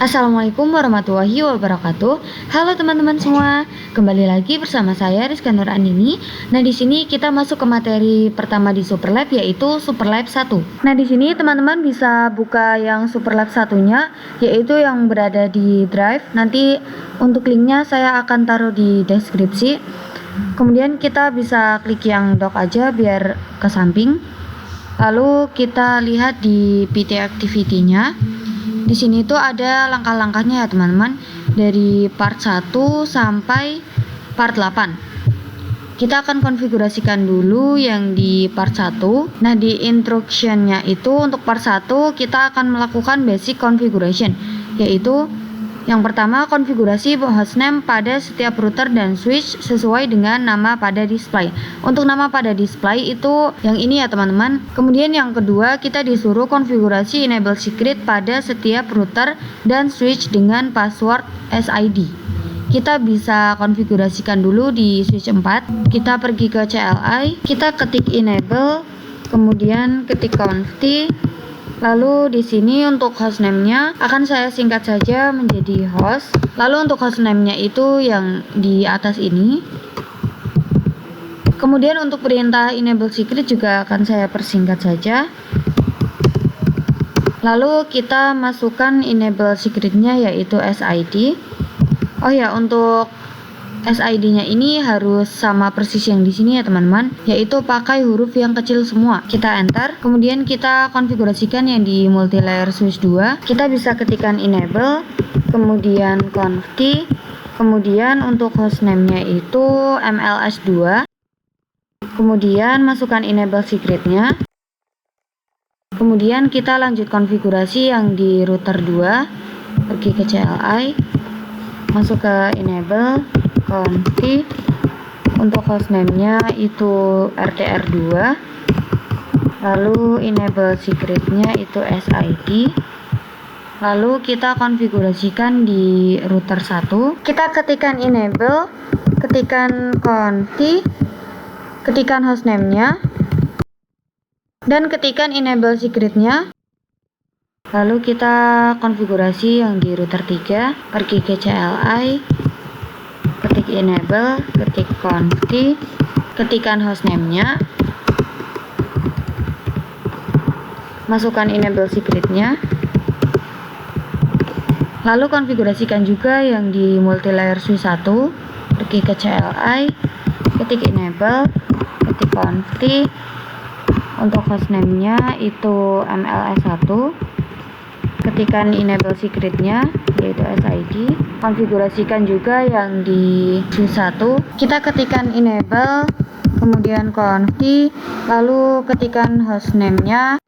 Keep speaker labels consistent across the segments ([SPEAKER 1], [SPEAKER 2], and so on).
[SPEAKER 1] Assalamualaikum warahmatullahi wabarakatuh. Halo teman-teman semua, kembali lagi bersama saya Rizka Nur Andini. Nah, di sini kita masuk ke materi pertama di Superlab, yaitu Superlab 1. Nah, di sini teman-teman bisa buka yang Superlab satunya, yaitu yang berada di Drive. Nanti untuk linknya saya akan taruh di deskripsi. Kemudian kita bisa klik yang dock aja biar ke samping. Lalu kita lihat di PT Activity-nya. Di sini tuh ada langkah-langkahnya ya teman-teman, dari part 1 sampai part 8. Kita akan konfigurasikan dulu yang di part 1. Nah, di instruction-nya itu untuk part 1 kita akan melakukan basic configuration, yaitu yang pertama, konfigurasi hostname pada setiap router dan switch sesuai dengan nama pada display. Untuk nama pada display itu yang ini ya teman-teman. Kemudian yang kedua, kita disuruh konfigurasi enable secret pada setiap router dan switch dengan password SID. Kita bisa konfigurasikan dulu di switch 4. Kita pergi ke CLI, kita ketik enable, kemudian ketik confi. Lalu di sini untuk hostname-nya akan saya singkat saja menjadi host. Lalu untuk hostname-nya itu yang di atas ini. Kemudian untuk perintah enable secret juga akan saya persingkat saja. Lalu kita masukkan enable secret-nya yaitu SID. Oh ya, untuk SID-nya ini harus sama persis yang di sini ya teman-teman, yaitu pakai huruf yang kecil semua. Kita enter, kemudian kita konfigurasikan yang di multilayer switch 2. Kita bisa ketikkan enable, kemudian confi, kemudian untuk hostname-nya itu MLS2. Kemudian masukkan enable secret-nya. Kemudian kita lanjut konfigurasi yang di router 2. Pergi ke CLI, masuk ke enable, confi. Untuk hostname-nya itu RTR2. Lalu enable secret-nya itu SID. Lalu kita konfigurasikan di router 1. Kita ketikkan enable, ketikkan confi, ketikkan hostname-nya, dan ketikkan enable secret-nya. Lalu kita konfigurasi yang di router 3. Pergi ke CLI, ketik enable, ketik confi, ketikkan hostname-nya, masukkan enable secret-nya. Lalu konfigurasikan juga yang di multilayer switch 1. Pergi ke CLI, ketik enable, ketik confi. Untuk hostname-nya itu MLS1. Ketikkan enable secret-nya yaitu SID. Konfigurasikan juga yang di switch 1. Kita ketikkan enable, kemudian confi, lalu ketikkan hostname-nya,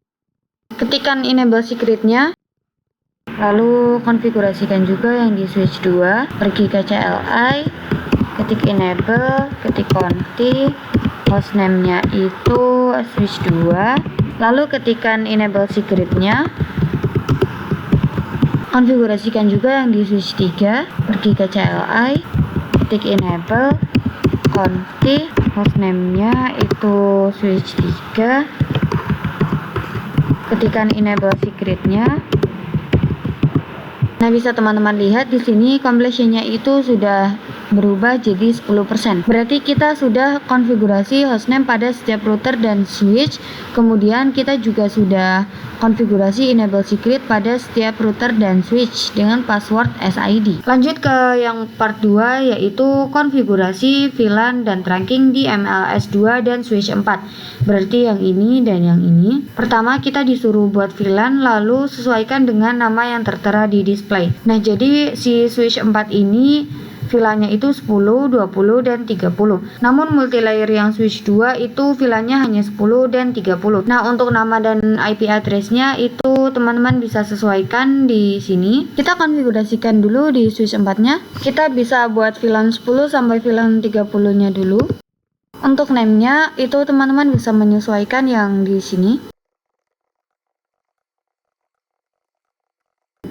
[SPEAKER 1] ketikkan enable secret-nya. Lalu konfigurasikan juga yang di switch 2. Pergi ke CLI, ketik enable, ketik confi, hostname-nya itu switch 2. Lalu ketikkan enable secret-nya. Konfigurasikan juga yang di switch 3. Pergi ke CLI, ketik enable, confi, hostname-nya itu switch 3. Ketikkan enable secret-nya. Nah, bisa teman-teman lihat di sini completion-nya itu sudah berubah jadi 10%. Berarti kita sudah konfigurasi hostname pada setiap router dan switch. Kemudian kita juga sudah konfigurasi enable secret pada setiap router dan switch dengan password SID. Lanjut ke yang part 2, yaitu konfigurasi VLAN dan tracking di MLS2 dan switch 4. Berarti yang ini dan yang ini. Pertama kita disuruh buat VLAN, lalu sesuaikan dengan nama yang tertera di display. Nah, jadi si switch 4 ini VLAN-nya itu 10, 20, dan 30. Namun multilayer yang switch 2 itu VLAN-nya hanya 10 dan 30. Nah, untuk nama dan IP address-nya itu teman-teman bisa sesuaikan di sini. Kita konfigurasikan dulu di switch 4-nya. Kita bisa buat VLAN 10 sampai VLAN 30-nya dulu. Untuk name-nya itu teman-teman bisa menyesuaikan yang di sini.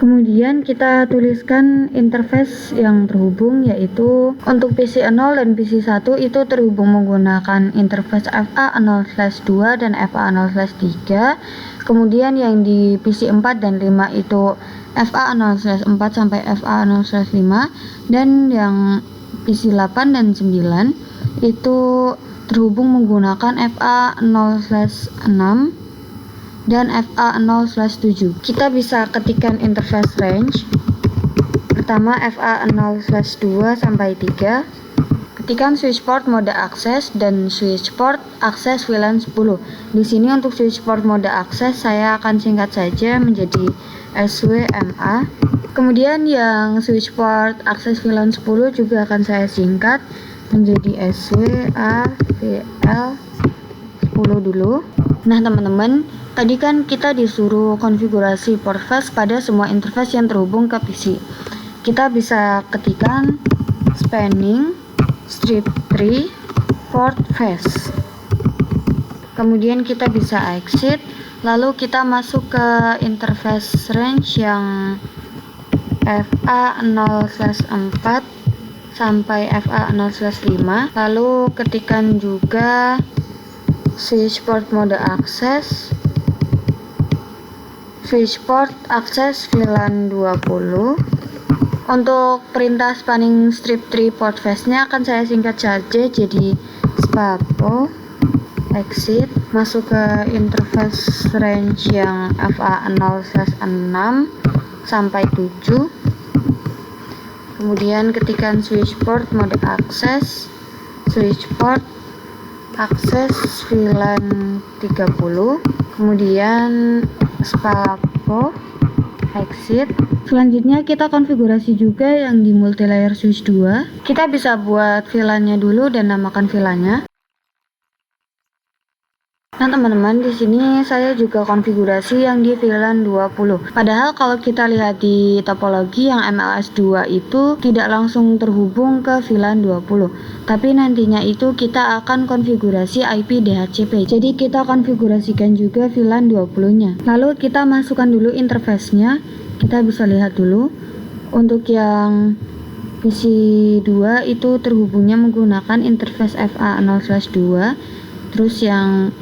[SPEAKER 1] Kemudian kita tuliskan interface yang terhubung, yaitu untuk PC0 dan PC1 itu terhubung menggunakan interface FA0/2 dan FA0/3. Kemudian yang di PC4 dan 5 itu FA0/4 sampai FA0/5, dan yang PC8 dan 9 itu terhubung menggunakan FA0/6 dan FA0/7. Kita bisa ketikkan interface range. Pertama FA0/2 sampai 3. Ketikkan switch port mode akses dan switch port akses VLAN 10. Di sini untuk switch port mode akses saya akan singkat saja menjadi SWMA. Kemudian yang switch port akses VLAN 10 juga akan saya singkat menjadi SWAVL10 dulu. Nah teman-teman, tadi kan kita disuruh konfigurasi port face pada semua interface yang terhubung ke PC. Kita bisa ketikkan spanning strip tree port face. Kemudian kita bisa exit, lalu kita masuk ke interface range yang FA0/4 sampai FA0/5. Lalu ketikkan juga switch port mode akses, switch port akses VLAN 20. Untuk perintah spanning strip tree port face nya akan saya singkat saja jadi spapo. Exit, masuk ke interface range yang FA0/6 sampai 7. Kemudian ketikkan switch port mode akses, switch port akses VLAN 30, kemudian spapo, exit. Selanjutnya kita konfigurasi juga yang di multilayer switch 2. Kita bisa buat VLAN-nya dulu dan namakan VLAN-nya. Nah teman-teman, di sini saya juga konfigurasi yang di VLAN 20. Padahal kalau kita lihat di topologi yang MLS2 itu tidak langsung terhubung ke VLAN 20. Tapi nantinya itu kita akan konfigurasi IP DHCP. Jadi kita konfigurasikan juga VLAN 20-nya. Lalu kita masukkan dulu interface-nya. Kita bisa lihat dulu. Untuk yang PC2 itu terhubungnya menggunakan interface FA0/2. Terus yang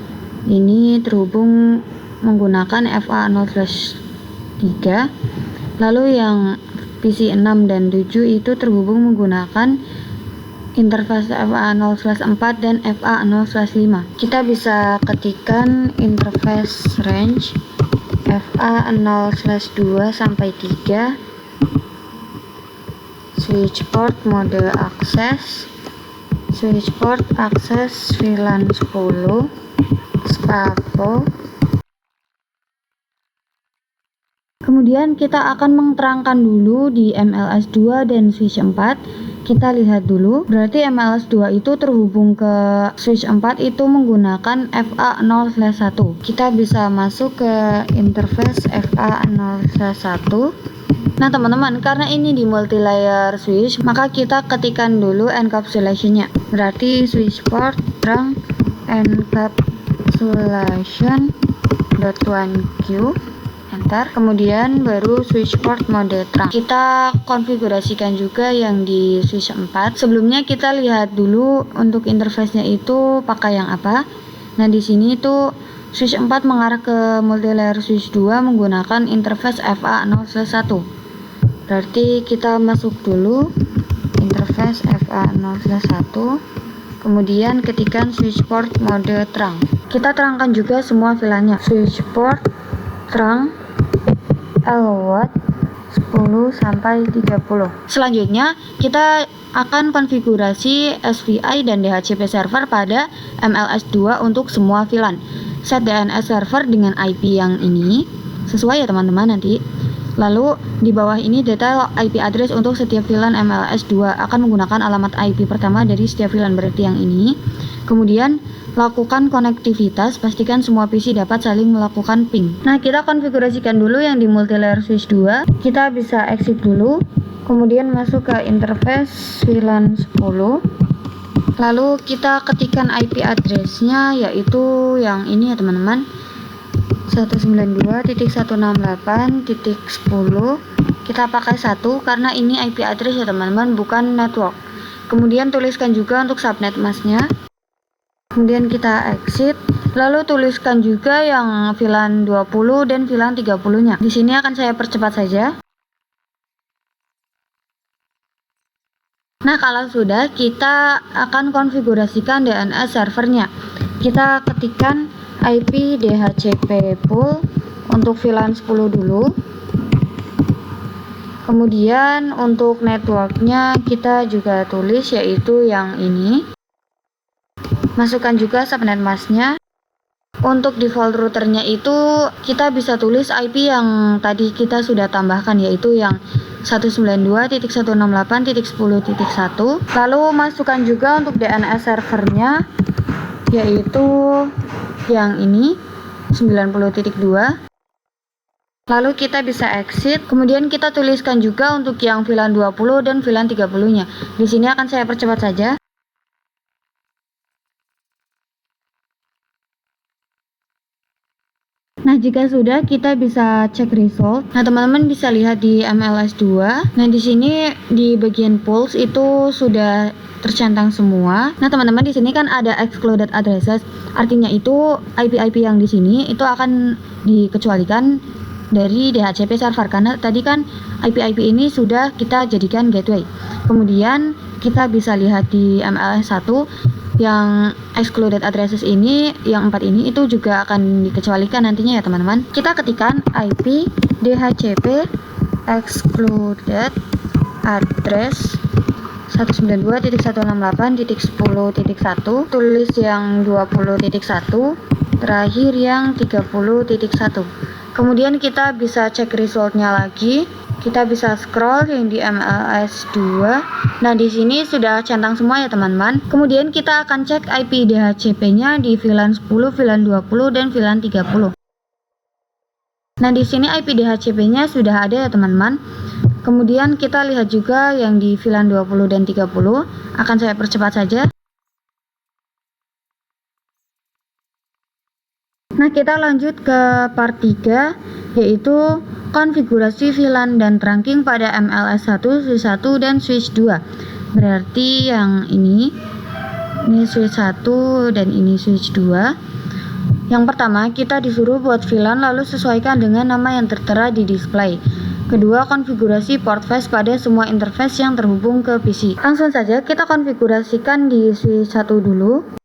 [SPEAKER 1] ini terhubung menggunakan FA0/3. Lalu yang PC6 dan 7 itu terhubung menggunakan interface FA0/4 dan FA0/5. Kita bisa ketikkan interface range FA0/2 sampai 3, switch port mode akses, switch port akses VLAN 10, spapo. Kemudian kita akan menerangkan dulu di MLS2 dan switch 4. Kita lihat dulu, berarti MLS2 itu terhubung ke switch 4 itu menggunakan FA0/1. Kita bisa masuk ke interface FA0/1. Nah teman-teman, karena ini di multilayer switch, maka kita ketikkan dulu encapsulation-nya. Berarti switch port trunk encapsulation.1q, enter. Kemudian baru switch port mode trunk. Kita konfigurasikan juga yang di switch 4. Sebelumnya kita lihat dulu untuk interface-nya itu pakai yang apa. Nah di sini itu switch 4 mengarah ke multilayer switch 2 menggunakan interface FA0/1. Berarti kita masuk dulu interface FA0/1. Kemudian ketikkan switch port mode trunk. Kita terangkan juga semua VLAN-nya. Switch port trunk LWAT 10 sampai 30. Selanjutnya kita akan konfigurasi SVI dan DHCP server pada MLS2 untuk semua VLAN. Set DNS server dengan IP yang ini sesuai ya teman-teman nanti. Lalu di bawah ini detail IP address untuk setiap VLAN MLS2 akan menggunakan alamat IP pertama dari setiap VLAN, berarti yang ini. Kemudian lakukan konektivitas, pastikan semua PC dapat saling melakukan ping. Nah kita konfigurasikan dulu yang di multilayer switch 2. Kita bisa exit dulu, kemudian masuk ke interface VLAN 10. Lalu kita ketikkan IP address-nya, yaitu yang ini ya teman-teman, 192.168.10 kita pakai 1 karena ini IP address ya teman-teman, bukan network. Kemudian tuliskan juga untuk subnet masknya. Kemudian kita exit, lalu tuliskan juga yang VLAN 20 dan VLAN 30-nya. Di sini akan saya percepat saja. Nah, kalau sudah, kita akan konfigurasikan DNS servernya. Kita ketikkan IP DHCP pool untuk VLAN 10 dulu. Kemudian untuk networknya kita juga tulis yaitu yang ini. Masukkan juga subnet masknya. Untuk default routernya itu kita bisa tulis IP yang tadi kita sudah tambahkan, yaitu yang 192.168.10.1. Lalu masukkan juga untuk DNS servernya, yaitu yang ini 90.2. Lalu kita bisa exit. Kemudian kita tuliskan juga untuk yang VLAN 20 dan VLAN 30-nya. Di sini akan saya percepat saja. Nah, jika sudah, kita bisa cek result. Nah, teman-teman bisa lihat di MLS2. Nah, di sini di bagian pools itu sudah tercentang semua. Nah, teman-teman di sini kan ada excluded addresses. Artinya itu IP-IP yang di sini itu akan dikecualikan dari DHCP server karena tadi kan IP-IP ini sudah kita jadikan gateway. Kemudian kita bisa lihat di MLS1 yang excluded addresses ini, yang 4 ini itu juga akan dikecualikan nantinya ya teman-teman. Kita ketikkan IP DHCP excluded address 192.168.10.1, tulis yang 20.1, terakhir yang 30.1. Kemudian kita bisa cek resultnya lagi. Kita bisa scroll yang di MLS2. Nah, di sini sudah centang semua ya teman-teman. Kemudian kita akan cek IP DHCP-nya di VLAN 10, VLAN 20 dan VLAN 30. Nah, di sini IP DHCP-nya sudah ada ya teman-teman. Kemudian kita lihat juga yang di VLAN 20 dan 30. Akan saya percepat saja. Nah, kita lanjut ke part 3, yaitu konfigurasi VLAN dan trunking pada MLS1, switch 1, dan switch 2. Berarti yang ini switch 1 dan ini switch 2. Yang pertama, kita disuruh buat VLAN lalu sesuaikan dengan nama yang tertera di display. Kedua, konfigurasi port face pada semua interface yang terhubung ke PC. Langsung saja kita konfigurasikan di switch 1 dulu.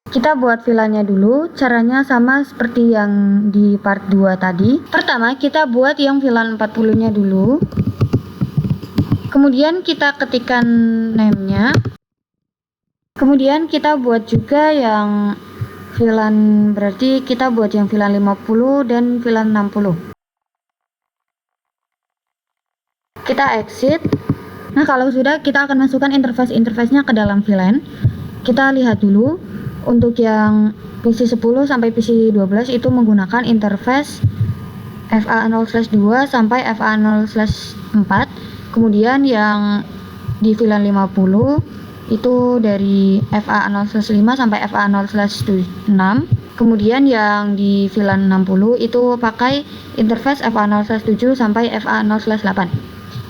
[SPEAKER 1] Kita buat VLAN-nya dulu, caranya sama seperti yang di part 2 tadi. Pertama, kita buat yang VLAN 40-nya dulu. Kemudian kita ketikkan name-nya. Kemudian kita buat juga yang VLAN, berarti kita buat yang VLAN 50 dan VLAN 60. Kita exit. Nah, kalau sudah, kita akan masukkan interface-nya ke dalam VLAN. Kita lihat dulu. Untuk yang PC 10 sampai PC 12 itu menggunakan interface FA0/2 sampai FA0/4. Kemudian yang di VLAN 50 itu dari FA0/5 sampai FA0/6. Kemudian yang di VLAN 60 itu pakai interface FA0/7 sampai FA0/8.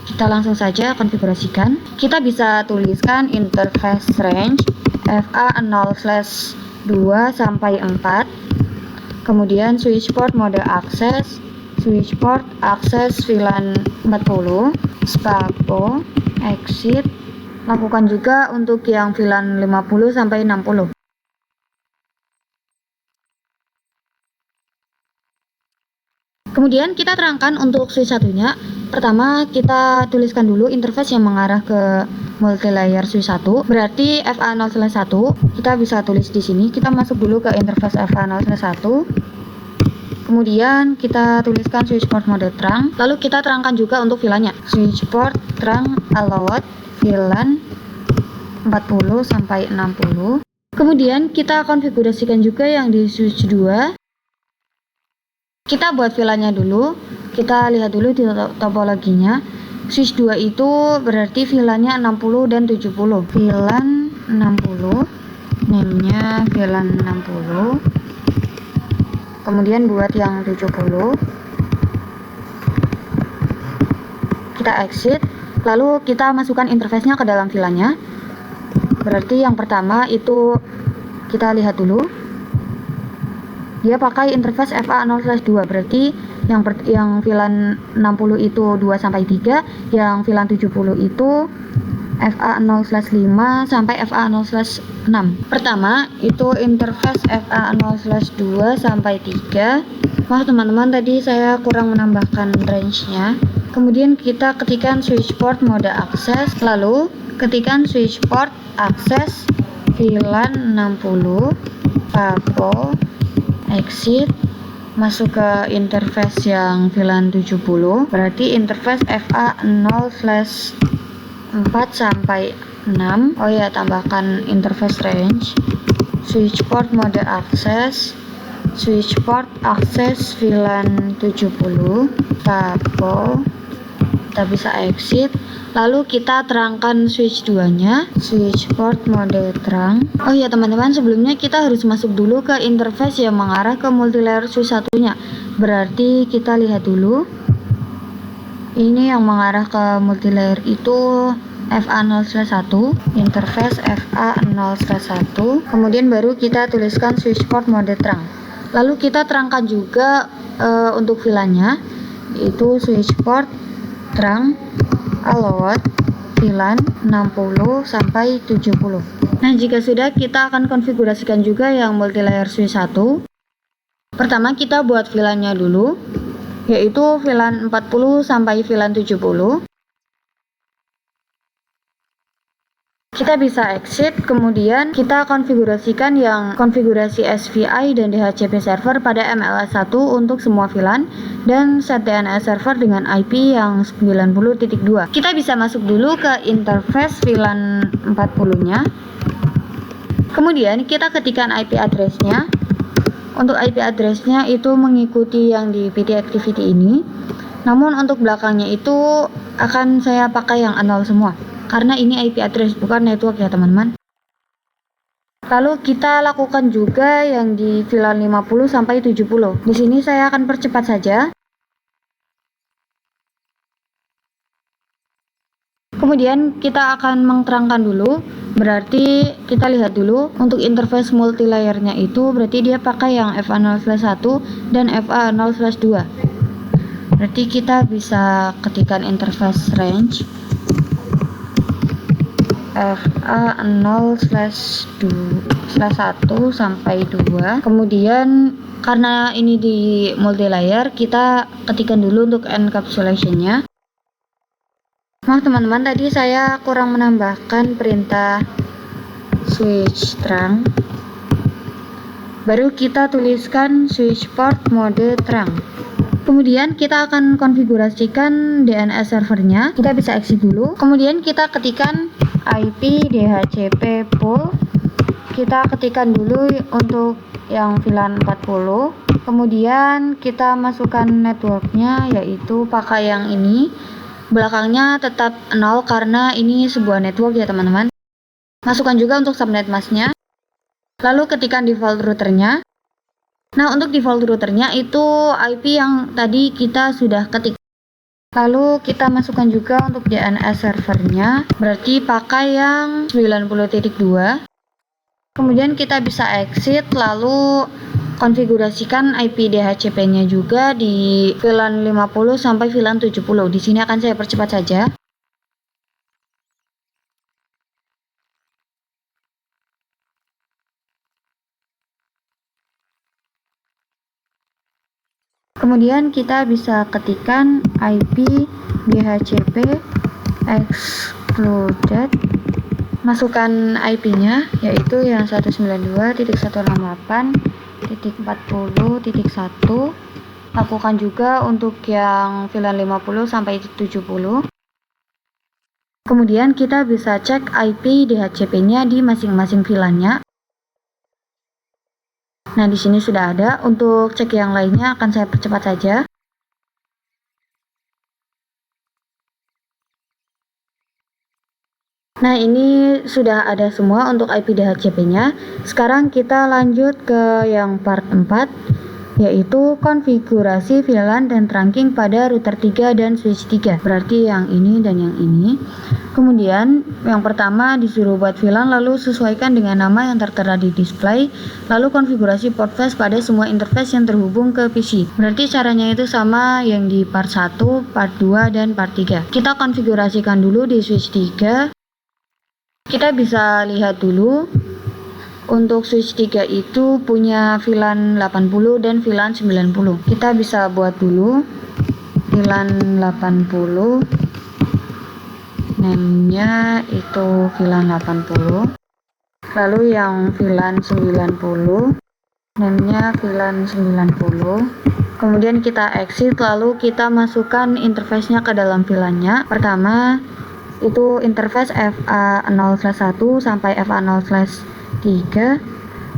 [SPEAKER 1] Kita langsung saja konfigurasikan. Kita bisa tuliskan interface range FA0/2 sampai 4. Kemudian switch port mode akses, switch port akses VLAN 40, spapo, exit. Lakukan juga untuk yang VLAN 50 sampai 60. Kemudian kita terangkan untuk switch satunya. Pertama, kita tuliskan dulu interface yang mengarah ke multilayer switch 1. Berarti FA0/1. Kita bisa tulis di sini. Kita masuk dulu ke interface FA0/1. Kemudian kita tuliskan switch port mode trunk. Lalu kita terangkan juga untuk VLAN-nya. Switch port trunk allowed VLAN 40 sampai 60. Kemudian kita konfigurasikan juga yang di switch 2. Kita buat VLAN-nya dulu. Kita lihat dulu di topologinya. Switch 2 itu berarti VLAN-nya 60 dan 70. VLAN 60, name-nya VLAN 60. Kemudian buat yang 70. kita exit, lalu kita masukkan interface-nya ke dalam VLAN-nya. Berarti yang pertama itu kita lihat dulu, dia pakai interface FA0/2, berarti yang VLAN 60 itu 2-3, yang VLAN 70 itu FA0/5 sampai FA0/6. Pertama itu interface FA0/2 sampai 3. Maaf teman-teman, tadi saya kurang menambahkan range-nya. Kemudian kita ketikkan switch port mode akses, lalu ketikkan switch port akses VLAN 60, papo, exit, masuk ke interface yang VLAN 70, berarti interface FA0/4 sampai 6. Oh ya, tambahkan interface range, switch port mode akses, switch port akses VLAN 70, papo, kita bisa exit, lalu kita terangkan switch 2 nya, switch port mode terang. Oh ya teman-teman, sebelumnya kita harus masuk dulu ke interface yang mengarah ke multilayer switch 1 nya, berarti kita lihat dulu, ini yang mengarah ke multilayer itu FA0/1, interface FA0/1, kemudian baru kita tuliskan switch port mode terang, lalu kita terangkan juga untuk VLAN-nya, yaitu switch port terang allowed VLAN 60 sampai 70. Nah, jika sudah, kita akan konfigurasikan juga yang multilayer switch 1. Pertama kita buat VLAN-nya dulu, yaitu VLAN 40 sampai VLAN 70. Kita bisa exit, kemudian kita konfigurasikan yang konfigurasi SVI dan DHCP server pada MLS1 untuk semua VLAN, dan set DNS server dengan IP yang 90.2. Kita bisa masuk dulu ke interface VLAN 40-nya. Kemudian kita ketikkan IP address-nya. Untuk IP address-nya itu mengikuti yang di PT Activity ini. Namun untuk belakangnya itu akan saya pakai yang 0 semua, karena ini IP address bukan network ya teman-teman. Lalu kita lakukan juga yang di VLAN 50 sampai 70. Di sini saya akan percepat saja. Kemudian kita akan menerangkan dulu, berarti kita lihat dulu untuk interface multilayernya itu, berarti dia pakai yang FA0/1 dan FA0/2. Berarti kita bisa ketikkan interface range FA0/1 sampai 2. Kemudian karena ini di multilayer, kita ketikkan dulu untuk encapsulation-nya. Maaf teman-teman, tadi saya kurang menambahkan perintah switch terang. Baru kita tuliskan switch port mode terang. Kemudian kita akan konfigurasikan DNS servernya. Kita bisa exit dulu. Kemudian kita ketikkan IP DHCP pool. Kita ketikkan dulu untuk yang VLAN 40. Kemudian kita masukkan networknya, yaitu pakai yang ini. Belakangnya tetap 0 karena ini sebuah network ya teman-teman. Masukkan juga untuk subnet masknya. Lalu ketikkan default routernya. Nah, untuk default routernya itu IP yang tadi kita sudah ketik. Lalu kita masukkan juga untuk DNS servernya, berarti pakai yang 90.2. Kemudian kita bisa exit, lalu konfigurasikan IP DHCP-nya juga di VLAN 50 sampai VLAN 70. Di sini akan saya percepat saja. Kemudian kita bisa ketikkan IP DHCP excluded, masukkan IP-nya yaitu yang 192.168.40.1. Lakukan juga untuk yang VLAN 50 sampai 70. Kemudian kita bisa cek IP DHCP-nya di masing-masing VLAN-nya. Nah, di sini sudah ada. Untuk cek yang lainnya akan saya percepat saja. Nah, ini sudah ada semua untuk IP DHCP-nya. Sekarang kita lanjut ke yang part 4. yaitu konfigurasi VLAN dan trunking pada router 3 dan switch 3. Berarti yang ini dan yang ini. Kemudian yang pertama disuruh buat VLAN, lalu sesuaikan dengan nama yang tertera di display, lalu konfigurasi port flash pada semua interface yang terhubung ke PC. Berarti caranya itu sama yang di part 1, part 2, dan part 3. Kita konfigurasikan dulu di switch 3. Kita bisa lihat dulu untuk switch 3 itu punya VLAN 80 dan VLAN 90. Kita bisa buat dulu VLAN 80, name-nya itu VLAN 80. Lalu yang VLAN 90, name-nya VLAN 90. Kemudian kita exit, lalu kita masukkan interface-nya ke dalam VLAN-nya. Pertama itu interface FA0/1 sampai FA0/3.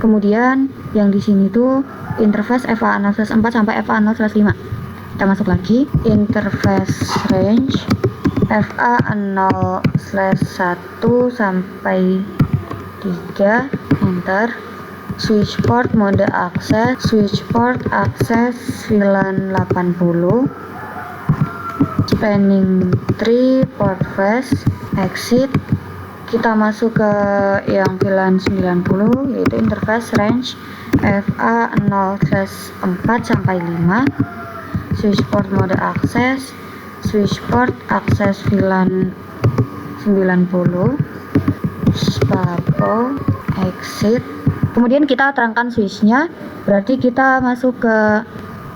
[SPEAKER 1] Kemudian yang di sini tuh interface FA0/4 sampai FA0/5. Kita masuk lagi interface range FA0/1 sampai 3, enter. Switch port mode akses, switch port akses VLAN 80, spanning tree port flash, exit. Kita masuk ke yang VLAN 90, yaitu interface range FA0/4 sampai 5, switch port mode akses, switch port akses VLAN 90, spapo, exit. Kemudian kita terangkan switch-nya, berarti kita masuk ke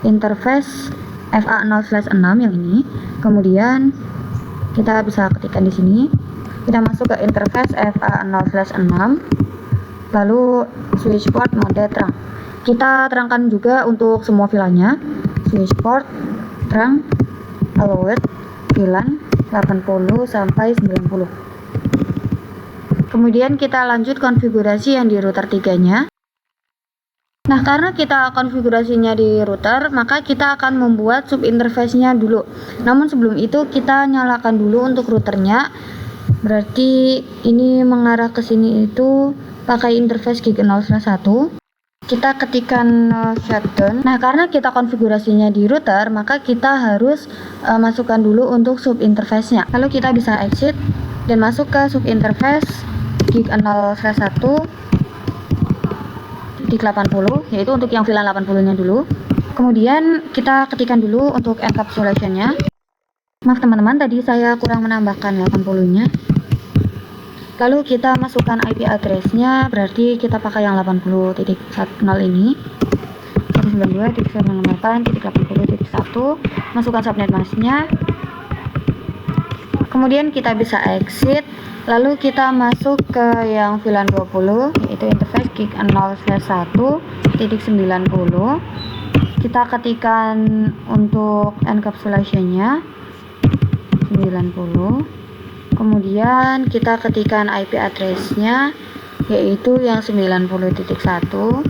[SPEAKER 1] interface FA0/6 yang ini. Kemudian kita bisa ketikkan di sini. Kita masuk ke interface FA0/6, lalu switch port mode terang. Kita terangkan juga untuk semua VLAN-nya, switch port terang, allowed VLAN 80 sampai 90. Kemudian kita lanjut konfigurasi yang di router 3-nya. Nah, karena kita konfigurasinya di router, maka kita akan membuat subinterface-nya dulu. Namun sebelum itu kita nyalakan dulu untuk routernya. Berarti ini mengarah ke sini itu pakai interface gig 0/1. Kita ketikkan shutdown. Nah, karena kita konfigurasinya di router, maka kita harus masukkan dulu untuk subinterface-nya. Lalu kita bisa exit dan masuk ke subinterface gig 0/1 titik 80, yaitu untuk yang VLAN 80-nya dulu. Kemudian kita ketikkan dulu untuk encapsulation-nya. Maaf teman-teman, tadi saya kurang menambahkan 80-nya. Lalu kita masukkan IP address-nya, berarti kita pakai yang 80.10 ini. 192.168.80.1. Masukkan subnet mask-nya. Kemudian kita bisa exit. Lalu kita masuk ke yang VLAN 20, yaitu interface gig 0/1.90. Kita ketikkan untuk encapsulation-nya 90. Kemudian kita ketikkan IP address-nya, yaitu yang 90.1.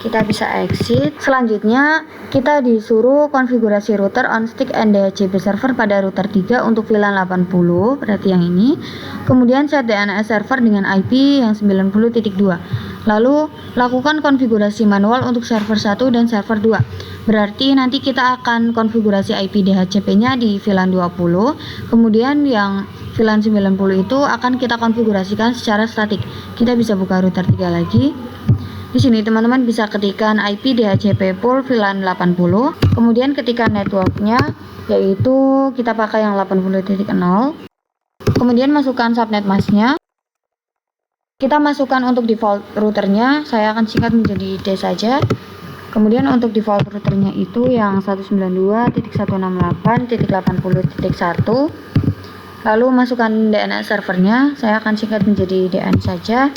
[SPEAKER 1] Kita bisa exit. Selanjutnya kita disuruh konfigurasi router on stick and DHCP server pada router 3 untuk VLAN 80, berarti yang ini. Kemudian set DNS server dengan IP yang 90.2. Lalu lakukan konfigurasi manual untuk server 1 dan server 2. Berarti nanti kita akan konfigurasi IP DHCP-nya di VLAN 20. Kemudian yang VLAN 90 itu akan kita konfigurasikan secara statik. Kita bisa buka router 3 lagi. Di sini teman-teman bisa ketikkan IP DHCP pool VLAN 80. Kemudian ketikkan networknya, yaitu kita pakai yang 80.0. Kemudian masukkan subnet mask-nya. Kita masukkan untuk default routernya, saya akan singkat menjadi D saja. Kemudian untuk default routernya itu yang 192.168.80.1. Lalu masukkan DNS servernya, saya akan singkat menjadi DN saja.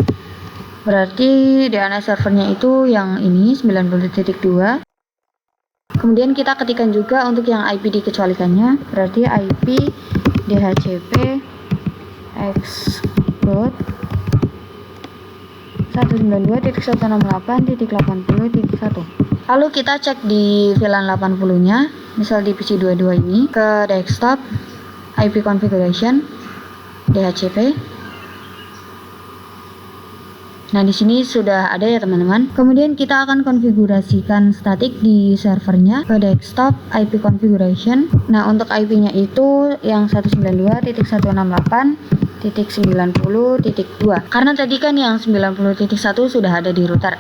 [SPEAKER 1] Berarti DNS servernya itu yang ini 90.2. Kemudian kita ketikkan juga untuk yang IP dikecualikannya, berarti IP DHCP exploit 192.168.80.1. Lalu kita cek di VLAN 80-nya, misal di PC 22 ini, ke desktop, IP configuration, DHCP. Nah, di sini sudah ada ya teman-teman. Kemudian kita akan konfigurasikan statik di servernya ke desktop IP configuration. Nah, untuk IP-nya itu yang 192.168.90.2. Karena tadi kan yang 90.1 sudah ada di router.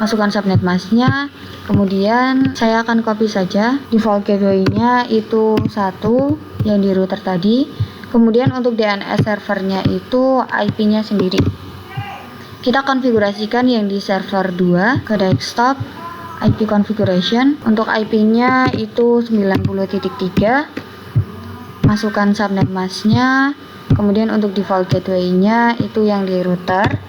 [SPEAKER 1] Masukkan subnet masknya. Kemudian saya akan copy saja default gateway-nya itu 1 yang di router tadi. Kemudian untuk DNS servernya itu IP-nya sendiri. Kita konfigurasikan yang di server 2 ke desktop IP configuration. Untuk IP-nya itu 90.3. Masukkan subnet masknya. Kemudian untuk default gateway-nya itu yang di router,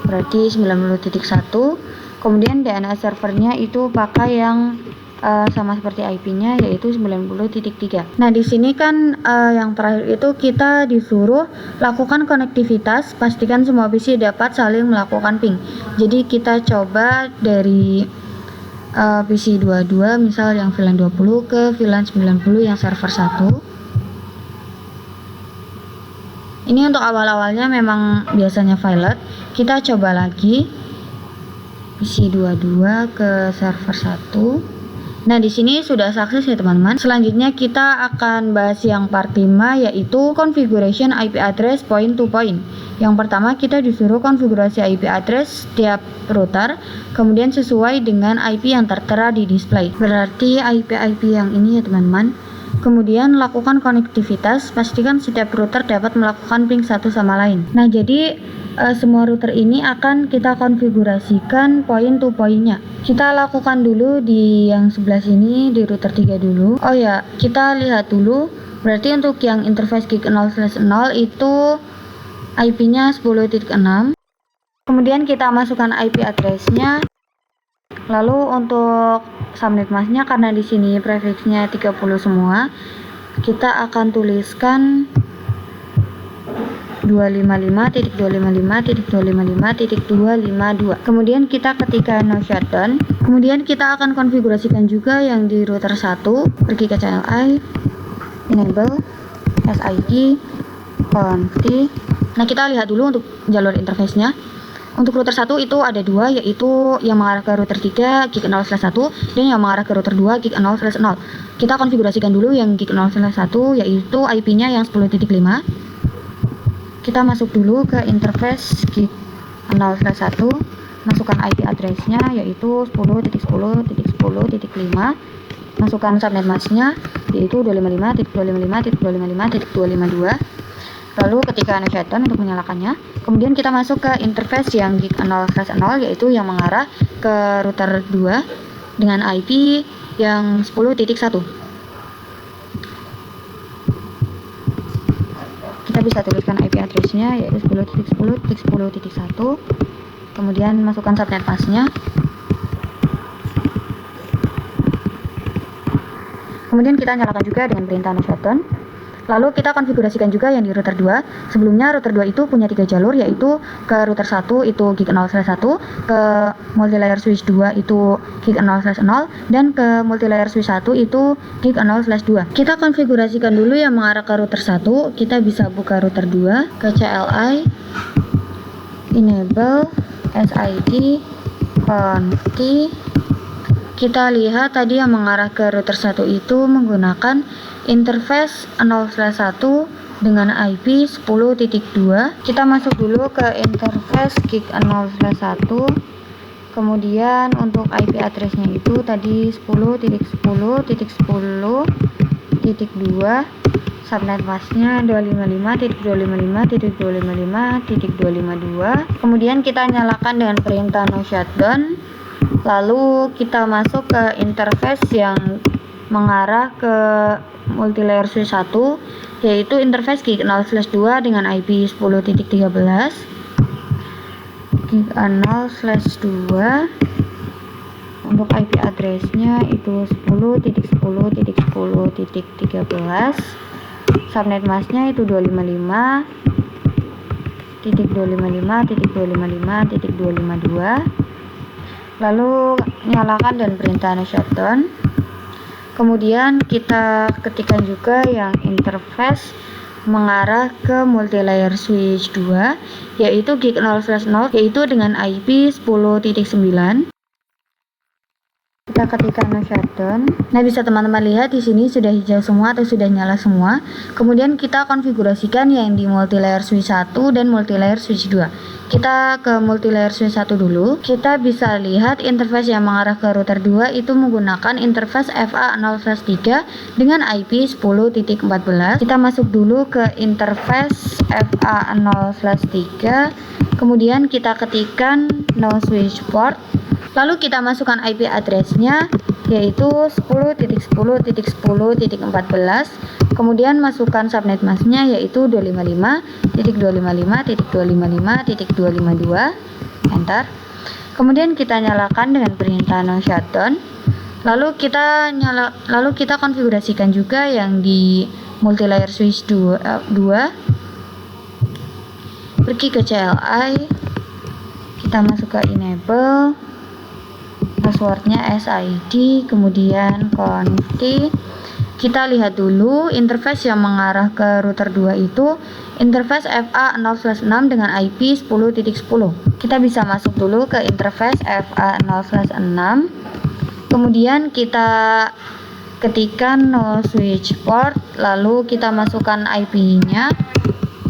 [SPEAKER 1] berarti 90.1. Kemudian DNS servernya itu pakai yang sama seperti IP-nya, yaitu 90.3. Nah, di sini kan yang terakhir itu kita disuruh lakukan konektivitas, pastikan semua PC dapat saling melakukan ping. Jadi kita coba dari PC 22, misal yang VLAN 20 ke VLAN 90 yang server 1. Ini untuk awal-awalnya memang biasanya violet. Kita coba lagi PC 22 ke server 1. Nah, di sini sudah sukses ya teman-teman. Selanjutnya kita akan bahas yang part 5, yaitu configuration IP address point to point. Yang pertama kita disuruh konfigurasi IP address setiap router, kemudian sesuai dengan IP yang tertera di display. Berarti IP-IP yang ini ya teman-teman. Kemudian lakukan konektivitas, pastikan setiap router dapat melakukan ping satu sama lain. Nah, jadi semua router ini akan kita konfigurasikan point to point-nya. Kita lakukan dulu di yang sebelah sini, di router 3 dulu. Oh ya, kita lihat dulu. Berarti untuk yang interface gig 0/0 itu IP-nya 10.6. Kemudian kita masukkan IP address-nya. Lalu untuk subnet masknya, karena di sini prefixnya 30 semua, kita akan tuliskan 255.255.252. Kemudian kita ketikkan no shutdown. Kemudian kita akan konfigurasikan juga yang di router 1, pergi ke CLI, enable, SID, conf. Nah, kita lihat dulu untuk jalur interface-nya. Untuk router 1 itu ada dua, yaitu yang mengarah ke router 3 gig 0/1 dan yang mengarah ke router 2 gig 0/0. Kita konfigurasikan dulu yang gig 0/1, yaitu IP-nya yang 10.5. Kita masuk dulu ke interface gig 0/1, masukkan IP address-nya yaitu 10.10.10.5. Masukkan subnet masknya yaitu 255.255.255.252. Lalu ketika no shutdown untuk menyalakannya, kemudian kita masuk ke interface yang gig 0/0, yaitu yang mengarah ke router 2 dengan IP yang 10.1. Kita bisa tuliskan IP address-nya yaitu 10.10.10.1. Kemudian masukkan subnet masknya. Kemudian kita nyalakan juga dengan perintah no shutdown. Lalu kita konfigurasikan juga yang di router 2. Sebelumnya router 2 itu punya 3 jalur, yaitu ke router 1 itu gig 0/1, ke multilayer switch 2 itu gig 0/0, dan ke multilayer switch 1 itu gig 0/2. Kita konfigurasikan dulu yang mengarah ke router 1. Kita bisa buka router 2 ke CLI, enable, SID, conf. Kita lihat tadi yang mengarah ke router 1 itu menggunakan interface 0/1 dengan IP 10.2. Kita masuk dulu ke interface gig 0/1. Kemudian untuk IP address-nya itu tadi 10.10.10.2. Subnet masknya 255.255.255.252. Kemudian kita nyalakan dengan perintah no shutdown. Lalu kita masuk ke interface yang mengarah ke multilayer switch 1, yaitu interface gig 0/2 dengan IP 10.13. Gig 0/2 untuk IP address-nya itu 10.10.10.13. Subnet masknya itu 255.255.255.252. Lalu nyalakan dan perintah no shutdown. Kemudian kita ketikkan juga yang interface mengarah ke multilayer switch 2 yaitu gig 0/0 yaitu dengan IP 10.9. Kita ketikkan no shutdown. Nah, bisa teman-teman lihat di sini sudah hijau semua atau sudah nyala semua. Kemudian kita konfigurasikan yang di multilayer switch 1 dan multilayer switch 2. Kita ke multilayer switch 1 dulu. Kita bisa lihat interface yang mengarah ke router 2 itu menggunakan interface FA0/3 dengan IP 10.14. Kita masuk dulu ke interface FA0/3. Kemudian kita ketikkan no switch port. Lalu kita masukkan IP address-nya yaitu 10.10.10.14. Kemudian masukkan subnet mask-nya yaitu 255.255.252. Enter. Kemudian kita nyalakan dengan perintah no shutdown. Lalu kita konfigurasikan juga yang di multilayer switch 2. Pergi ke CLI. Kita masuk ke enable. Passwordnya SID, kemudian conft. Kita lihat dulu interface yang mengarah ke router 2 itu interface FA0/6 dengan IP 10.10. Kita bisa masuk dulu ke interface FA0/6. Kemudian kita ketikkan no switch port, lalu kita masukkan IP-nya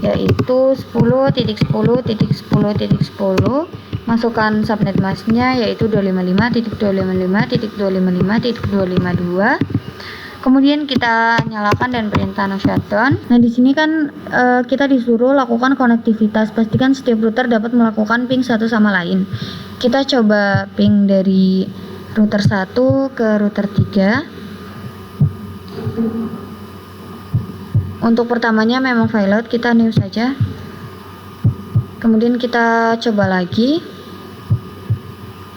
[SPEAKER 1] yaitu 10.10.10.10. Masukkan subnet mask-nya yaitu 255.255.252. Kemudian kita nyalakan dan perintah no shutdown. Nah, di sini kan kita disuruh lakukan konektivitas. Pastikan setiap router dapat melakukan ping satu sama lain. Kita coba ping dari router 1 ke router 3. Untuk pertamanya memang failed, kita new saja. Kemudian kita coba lagi.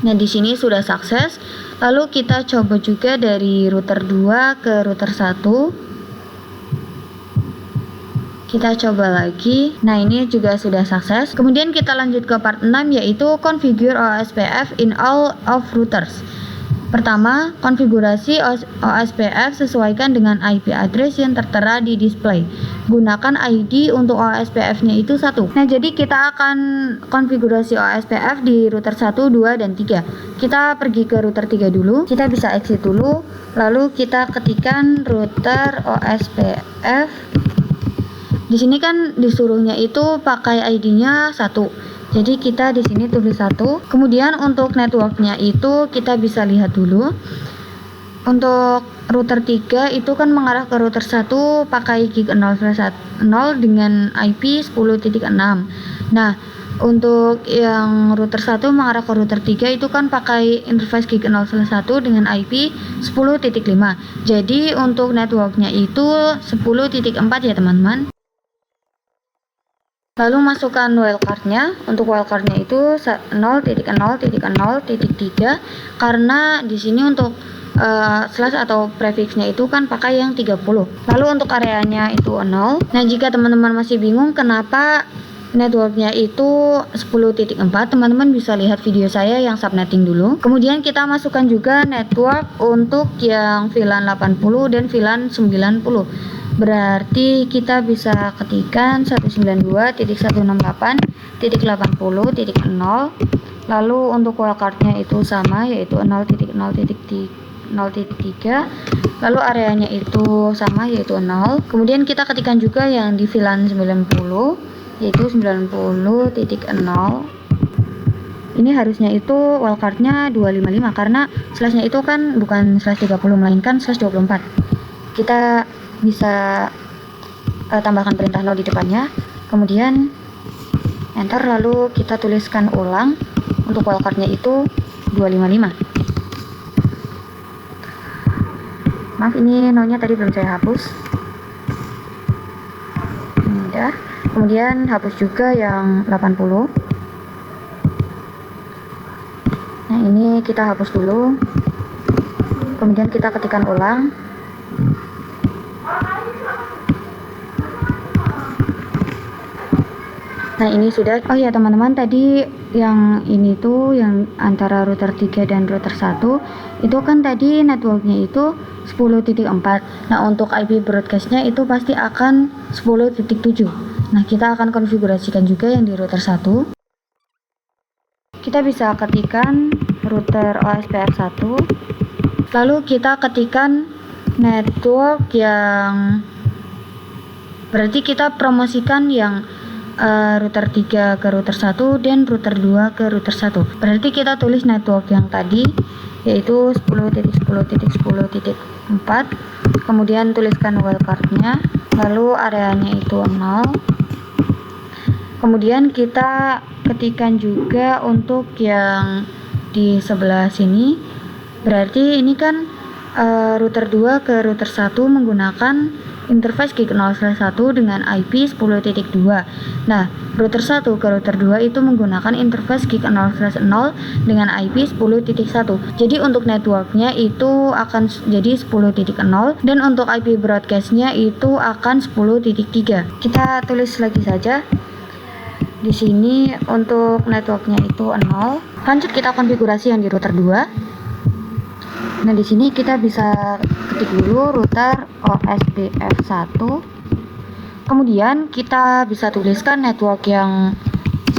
[SPEAKER 1] Nah, di sini sudah sukses. Lalu kita coba juga dari router 2 ke router 1. Kita coba lagi. Nah, ini juga sudah sukses. Kemudian kita lanjut ke part 6 yaitu configure OSPF in all of routers. Pertama, konfigurasi OSPF sesuaikan dengan IP address yang tertera di display. Gunakan ID untuk OSPF-nya itu 1. Nah, jadi kita akan konfigurasi OSPF di router 1, 2, dan 3. Kita pergi ke router 3 dulu. Kita bisa exit dulu. Lalu kita ketikkan router OSPF. Di sini kan disuruhnya itu pakai ID-nya 1. Jadi kita di sini tulis 1. Kemudian untuk networknya itu kita bisa lihat dulu. Untuk router 3 itu kan mengarah ke router 1 pakai gig 0/0 dengan IP 10.6. Nah, untuk yang router 1 mengarah ke router 3 itu kan pakai interface gig 0/1 dengan IP 10.5. Jadi untuk networknya itu 10.4 ya teman-teman. Lalu masukkan wildcard-nya. Untuk wildcard-nya itu 0.0.0.3 karena di sini untuk slash atau prefixnya itu kan pakai yang 30. Lalu untuk areanya itu 0. Nah, jika teman-teman masih bingung kenapa networknya itu 10.4, teman-teman bisa lihat video saya yang subnetting dulu. Kemudian kita masukkan juga network untuk yang VLAN 80 dan VLAN 90. Berarti kita bisa ketikkan 192.168.80.0. Lalu untuk wildcard-nya itu sama yaitu 0.0.3. Lalu areanya itu sama yaitu 0. Kemudian kita ketikkan juga yang di VLAN 90 yaitu 90.0. Ini harusnya itu wildcard-nya 255 karena slash-nya itu kan bukan slash 30 melainkan slash 24. Kita bisa tambahkan perintah 0 di depannya, kemudian enter, lalu kita tuliskan ulang untuk wildcard-nya itu 255. Maaf, ini nolnya tadi belum saya hapus. Udah. Kemudian hapus juga yang 80. Nah, ini kita hapus dulu. Kemudian kita ketikkan ulang. Nah, ini sudah. Oh ya teman-teman, tadi yang ini tuh yang antara router 3 dan router 1 itu kan tadi networknya itu 10.4. Nah, untuk IP broadcastnya itu pasti akan 10.7. Nah, kita akan konfigurasikan juga yang di router 1. Kita bisa ketikkan router OSPF1, lalu kita ketikkan network yang berarti kita promosikan yang router 3 ke router 1 dan router 2 ke router 1. Berarti kita tulis network yang tadi yaitu 10.10.10.4, kemudian tuliskan wildcardnya, lalu areanya itu 0. Kemudian kita ketikkan juga untuk yang di sebelah sini, berarti ini kan router 2 ke router 1 menggunakan interface gig 0/1 dengan IP 10.2. Nah, router 1 ke router 2 itu menggunakan interface gig 0/0 dengan IP 10.1. Jadi untuk networknya itu akan jadi 10.0 dan untuk IP broadcastnya itu akan 10.3. Kita tulis lagi saja. Di sini untuk networknya itu 0. Lanjut kita konfigurasi yang di router 2. Nah, di sini kita bisa ketik dulu router OSPF1. Kemudian kita bisa tuliskan network yang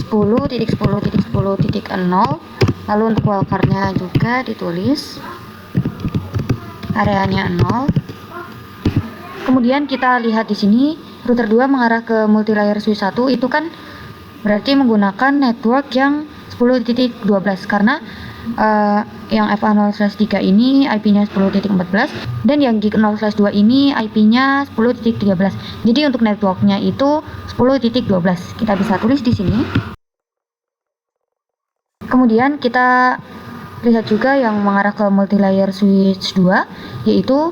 [SPEAKER 1] 10.10.10.0. Lalu untuk wildcardnya juga ditulis. Areanya 0. Kemudian kita lihat di sini router 2 mengarah ke multilayer switch 1 itu kan berarti menggunakan network yang 10.12 karena yang FA0/3 ini IP-nya 10.14 dan yang gig 0/2 ini IP-nya 10.13. Jadi untuk networknya itu 10.12. Kita bisa tulis di sini. Kemudian kita lihat juga yang mengarah ke multilayer switch 2 yaitu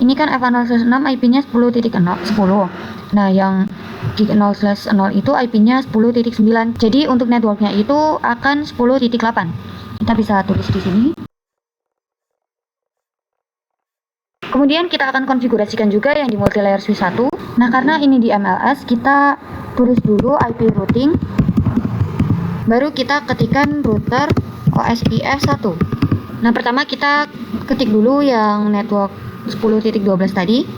[SPEAKER 1] ini kan FA0/6 IP-nya 10.10. Nah, yang gig 0/0 itu IP-nya 10.9. Jadi untuk networknya itu akan 10.8. Kita bisa tulis di sini. Kemudian kita akan konfigurasikan juga yang di multilayer switch 1. Nah, karena ini di MLS, kita tulis dulu IP routing. Baru kita ketikkan router OSPF1. Nah, pertama kita ketik dulu yang network 10.12 tadi.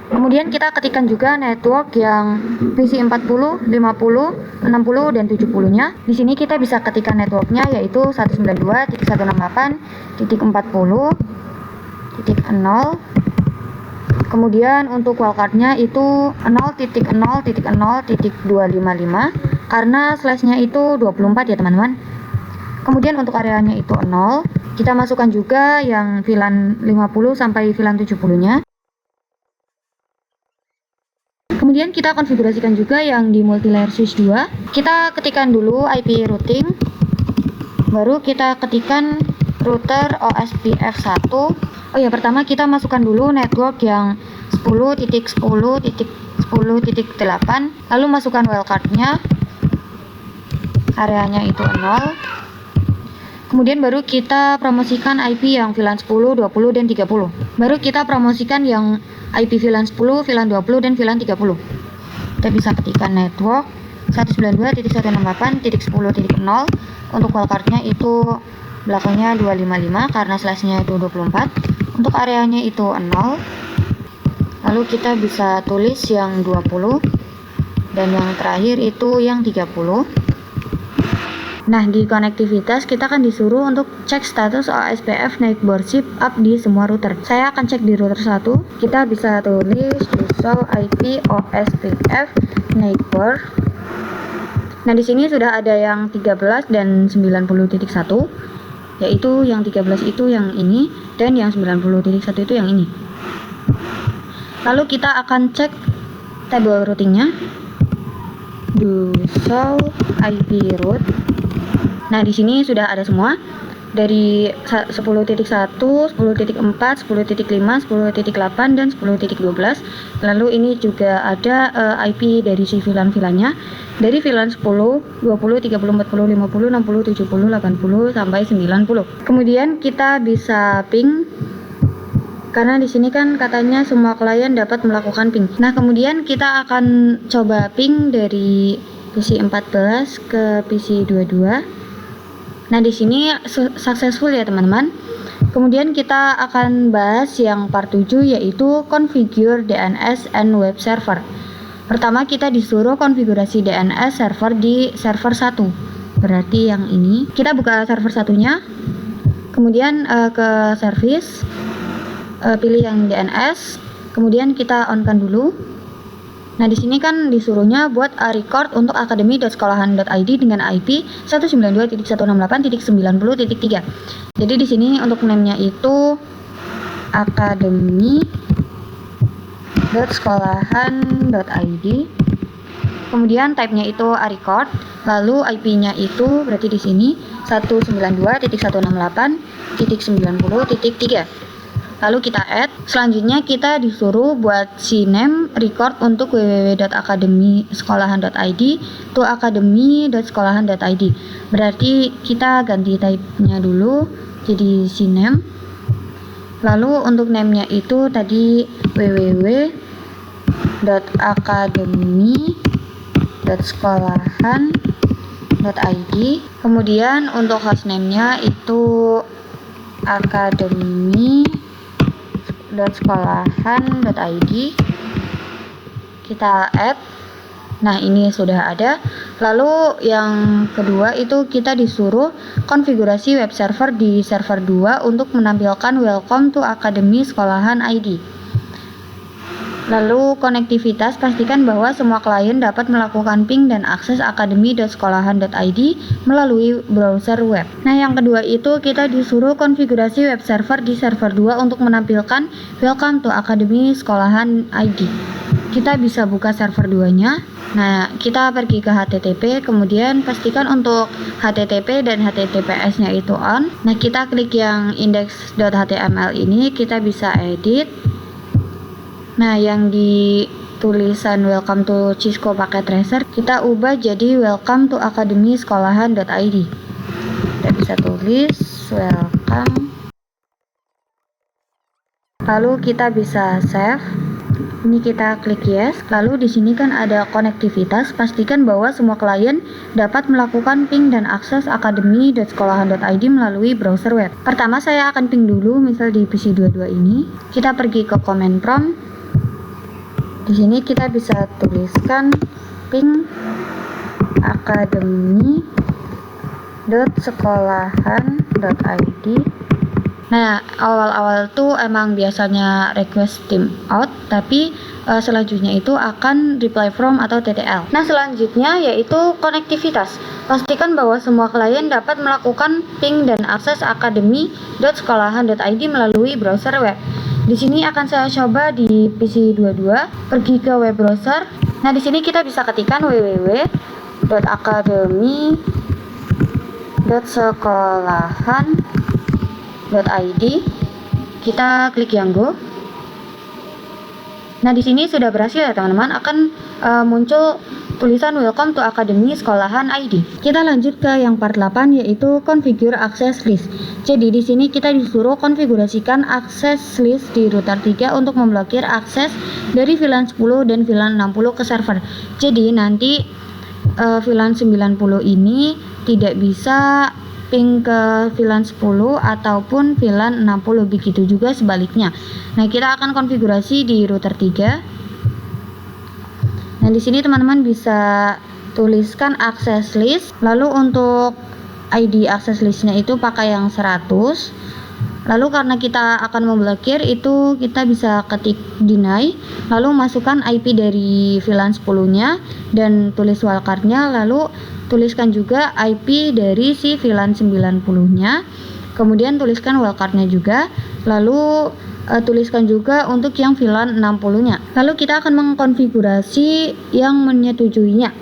[SPEAKER 1] Kemudian kita ketikkan juga network yang VC 40, 50, 60 dan 70-nya. Di sini kita bisa ketikkan networknya yaitu 192.168.40.0. Kemudian untuk wildcardnya itu 0.0.0.255 karena slashnya itu 24 ya teman-teman. Kemudian untuk areanya itu 0. Kita masukkan juga yang VLAN 50 sampai VLAN 70-nya. Kemudian kita konfigurasikan juga yang di multilayer switch 2. Kita ketikkan dulu IP routing. Baru kita ketikkan router OSPF1. Oh ya, pertama kita masukkan dulu network yang 10.10.10.8. Lalu masukkan wildcardnya. Areanya itu 0. Kemudian baru kita promosikan IP yang VLAN 10, 20, dan 30. Baru kita promosikan yang IP VLAN 10, VLAN 20, dan VLAN 30. Kita bisa ketikkan network 192.168.10.0. Untuk wildcardnya itu belakangnya 255 karena slashnya itu 24. Untuk areanya itu 0. Lalu kita bisa tulis yang 20. Dan yang terakhir itu yang 30. Nah, di konektivitas kita akan disuruh untuk cek status OSPF neighborship up di semua router. Saya akan cek di router 1. Kita bisa tulis show IP OSPF neighbor. Nah, di sini sudah ada yang 13 dan 90.1. Yaitu yang 13 itu yang ini dan yang 90.1 itu yang ini. Lalu kita akan cek table routingnya. Do show IP route. Nah, di sini sudah ada semua dari 10.1, 10.4, 10.5, 10.8 dan 10.12. Lalu ini juga ada IP dari si VLAN-VLAN-nya dari VLAN 10, 20, 30, 40, 50, 60, 70, 80 sampai 90. Kemudian kita bisa ping karena di sini kan katanya semua klien dapat melakukan ping. Nah, kemudian kita akan coba ping dari PC 14 ke PC 22. Nah, di sini successful ya teman-teman. Kemudian kita akan bahas yang part 7, yaitu configure DNS and web server. Pertama kita disuruh konfigurasi DNS server di server 1. Berarti yang ini. Kita buka server satunya. Kemudian ke service. Pilih yang DNS. Kemudian kita on-kan dulu. Nah, di sini kan disuruhnya buat record untuk academy.sekolahan.id dengan IP 192.168.90.3. Jadi di sini untuk name-nya itu academy.sekolahan.id. Kemudian type-nya itu record, lalu IP-nya itu berarti di sini 192.168.90.3. Lalu kita add. Selanjutnya kita disuruh buat name record untuk www.academy.sekolahan.id to academy.sekolahan.id. Berarti kita ganti type-nya dulu jadi name. Lalu untuk name-nya itu tadi www.academy.sekolahan.id. Kemudian untuk hostname-nya itu academy.sekolahan.id. Kita add. Nah, ini sudah ada. Lalu yang kedua itu kita disuruh konfigurasi web server di server 2 untuk menampilkan welcome to Academy Sekolahan ID. Lalu konektivitas, pastikan bahwa semua klien dapat melakukan ping dan akses academy.sekolahan.id melalui browser web. Nah, yang kedua itu kita disuruh konfigurasi web server di server 2 untuk menampilkan welcome to Academy Sekolahan ID. Kita bisa buka server 2-nya. Nah, kita pergi ke HTTP, kemudian pastikan untuk HTTP dan HTTPS-nya itu on. Nah, kita klik yang index.html ini, kita bisa edit. Nah, yang di tulisan welcome to Cisco Packet Tracer kita ubah jadi welcome to Academy Sekolahan.id. Kita bisa tulis welcome. Lalu kita bisa save. Ini kita klik yes. Lalu di sini kan ada konektivitas, pastikan bahwa semua klien dapat melakukan ping dan akses academy.sekolahan.id melalui browser web. Pertama saya akan ping dulu, misal di PC 22 ini. Kita pergi ke command prompt. Di sini kita bisa tuliskan ping academy.sekolahan.id. Nah, awal-awal tuh emang biasanya request timeout, tapi selanjutnya itu akan reply from atau TTL. Nah, selanjutnya yaitu konektivitas. Pastikan bahwa semua klien dapat melakukan ping dan akses academy.sekolahan.id melalui browser web. Di sini akan saya coba di PC 22, pergi ke web browser. Nah, di sini kita bisa ketikkan www.academy.sekolahan.id. Kita klik yang go. Nah, di sini sudah berhasil ya teman-teman, akan muncul tulisan welcome to Academy Sekolahan ID. Kita lanjut ke yang part 8, yaitu configure access list. Jadi di sini kita disuruh konfigurasikan access list di router 3 untuk memblokir akses dari VLAN 10 dan VLAN 60 ke server. Jadi nanti VLAN 90 ini tidak bisa ping ke VLAN 10 ataupun VLAN 60, begitu juga sebaliknya. Nah, kita akan konfigurasi di router 3. Nah, di sini teman-teman bisa tuliskan access list. Lalu untuk ID access listnya itu pakai yang 100. Lalu karena kita akan memblokir itu, kita bisa ketik deny, lalu masukkan IP dari VLAN 10-nya dan tulis wildcard-nya, lalu tuliskan juga IP dari si VLAN 90-nya. Kemudian tuliskan wildcard-nya juga, lalu tuliskan juga untuk yang VLAN 60-nya. Lalu kita akan mengkonfigurasi yang menyetujuinya.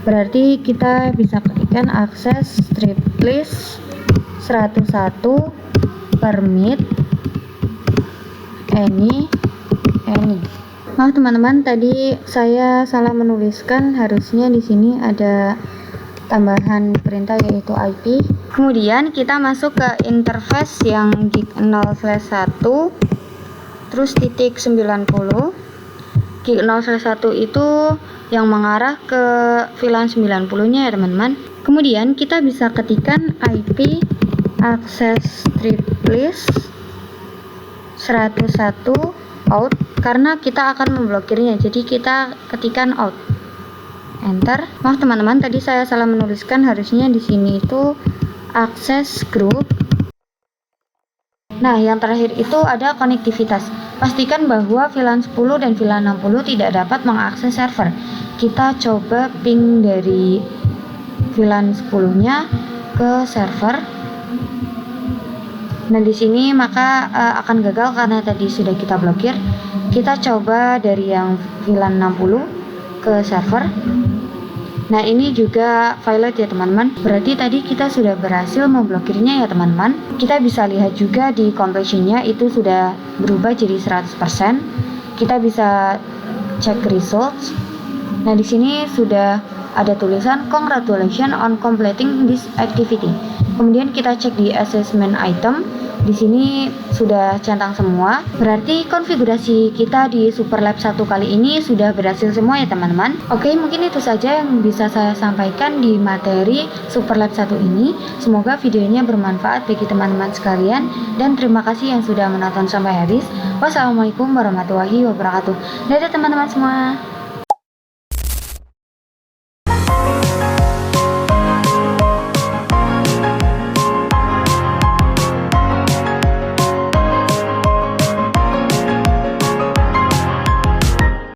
[SPEAKER 1] Berarti kita bisa ketikkan access strip list 101 permit any. Maaf teman-teman, tadi saya salah menuliskan, harusnya di sini ada tambahan perintah yaitu IP. Kemudian kita masuk ke interface yang gig 0/1 terus titik 90. Gig 0/1 itu yang mengarah ke VLAN 90-nya ya teman-teman. Kemudian kita bisa ketikkan IP access strip list 101 out karena kita akan memblokirnya. Jadi kita ketikkan out. Enter. Maaf teman-teman, tadi saya salah menuliskan, harusnya di sini itu access group. Nah, yang terakhir itu ada konektivitas. Pastikan bahwa VLAN 10 dan VLAN 60 tidak dapat mengakses server. Kita coba ping dari VLAN 10-nya ke server. Nah, di sini maka akan gagal karena tadi sudah kita blokir. Kita coba dari yang VLAN 60 ke server. Nah, ini juga violet ya teman-teman. Berarti tadi kita sudah berhasil memblokirnya ya teman-teman. Kita bisa lihat juga di completionnya itu sudah berubah jadi 100%. Kita bisa cek results. Nah, di sini sudah ada tulisan congratulations on completing this activity. Kemudian kita cek di assessment item. Di sini sudah centang semua. Berarti konfigurasi kita di Superlab 1 kali ini sudah berhasil semua ya teman-teman. Oke, mungkin itu saja yang bisa saya sampaikan di materi Superlab 1 ini. Semoga videonya bermanfaat bagi teman-teman sekalian dan terima kasih yang sudah menonton sampai habis. Wassalamualaikum warahmatullahi wabarakatuh. Dadah teman-teman semua.